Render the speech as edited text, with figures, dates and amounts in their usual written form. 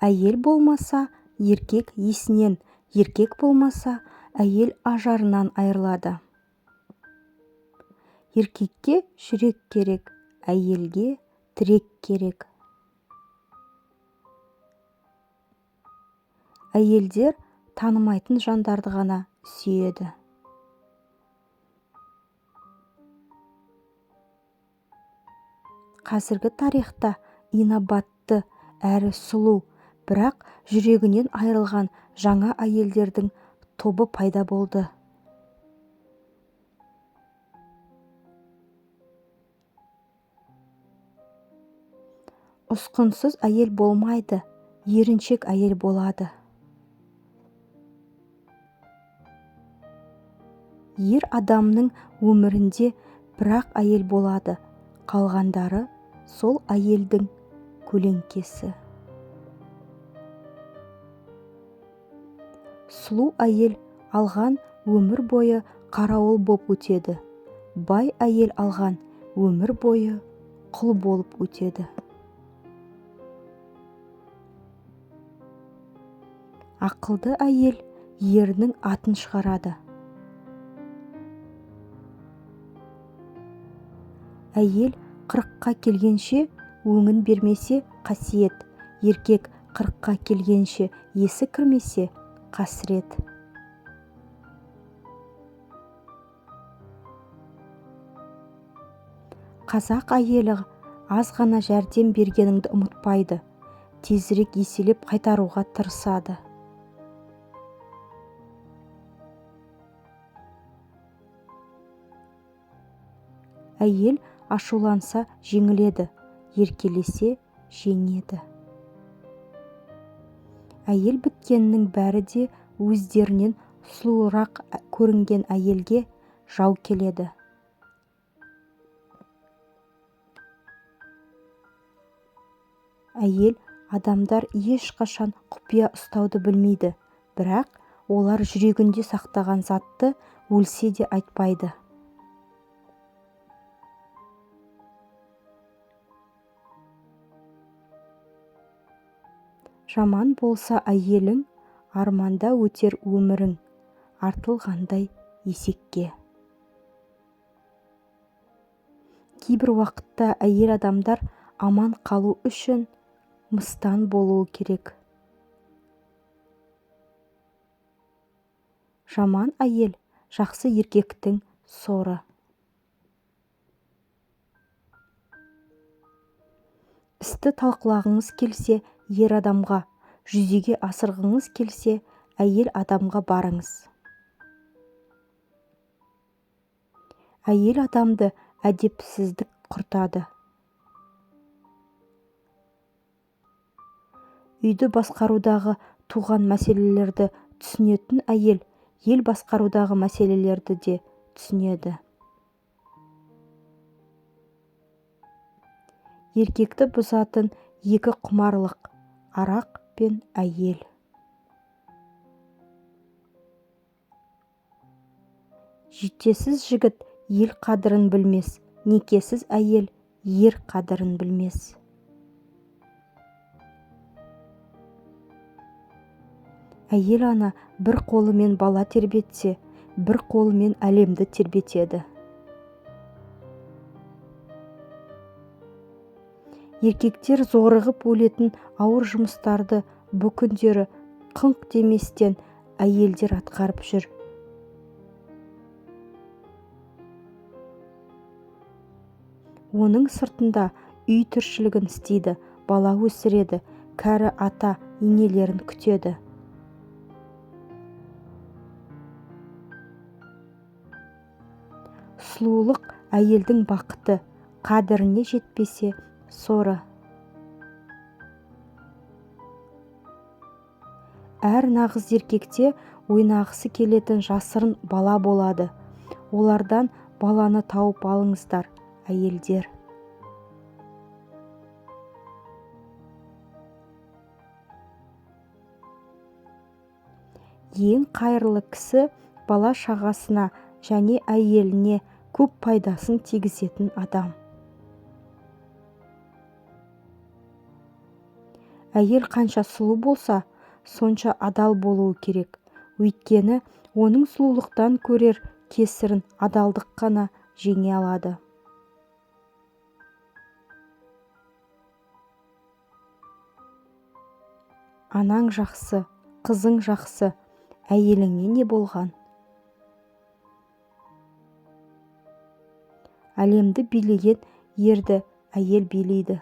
Әйел болмаса, еркек есінен, еркек болмаса, әйел ажарынан айырылады. Еркекке жүрек керек, әйелге тірек керек. Әйелдер танымайтын жандарды ғана сүйеді. Қазіргі тарихта инабатты әрі сұлу, бірақ жүрегінен айырылған жаңа әйелдердің тобы пайда болды. Ұсқынсыз әйел болмайды, еріншек әйел болады. Ер адамның өмірінде бірақ әйел болады, қалғандары сол әйелдің көлеңкесі. Сұлу әйел алған өмір бойы қарауыл боп өтеді. Бай әйел алған өмір бойы құл болып өтеді. Ақылды әйел ерінің атын шығарады. Әйел 40-қа келгенше өңін бермесе қасиет, еркек 40-қа келгенше есі кірмесе қасірет. Қазақ әйелі аз ғана жәрдем бергеніңді ұмытпайды, тезірек еселеп қайтаруға тырысады. Әйел ашуланса жеңіледі, еркелесе жеңеді. Әйел біткеннің бәрі де өздерінен сұлуырақ көрінген әйелге жау келеді. Әйел адамдар ешқашан құпия ұстауды білмейді, бірақ олар жүрегінде сақтаған затты өлсе де айтпайды. Жаман болса әйелің, арманда өтер өмірің, артылғандай есекке. Кейбір уақытта әйел адамдар аман қалу үшін мыстан болуы керек. Жаман әйел жақсы еркектің соры. Істі талқылағыңыз келсе, ер адамға, жүзеге асырғыңыз келсе, әйел адамға барыңыз. Әйел адамды әдепсіздік құртады. Үйді басқарудағы туған мәселелерді түсінетін әйел, ел басқарудағы мәселелерді де түсінеді. Еркекті бұзатын екі құмарлық, арақ пен әйел. Жетесіз жігіт ел қадірін білмес, некесіз әйел ер қадірін білмес. Әйел ана бір қолымен бала тербетсе, бір қолымен әлемді тербетеді. Еркектер зорығып өлетін ауыр жұмыстарды бұ күндері қыңқ деместен әйелдер атқарып жүр. Оның сыртында үй тіршілігін істейді, бала өсіреді, кәрі ата енелерін күтеді. Сұлулық әйелдің бақыты, қадіріне жетпесе соры. Әр нағыз еркекте ойнағысы келетін жасырын бала болады. Олардан баланы тауып алыңыздар, әйелдер. Ең қайырлы кісі бала шағасына және әйеліне көп пайдасын тигізетін адам. Әйел қанша сұлу болса, сонша адал болуы керек. Өйткені оның сұлулықтан көрер кесірін адалдық қана жеңе алады. Анаң жақсы, қызың жақсы, әйеліңе не болған? Әлемді билеген ерді әйел билейді.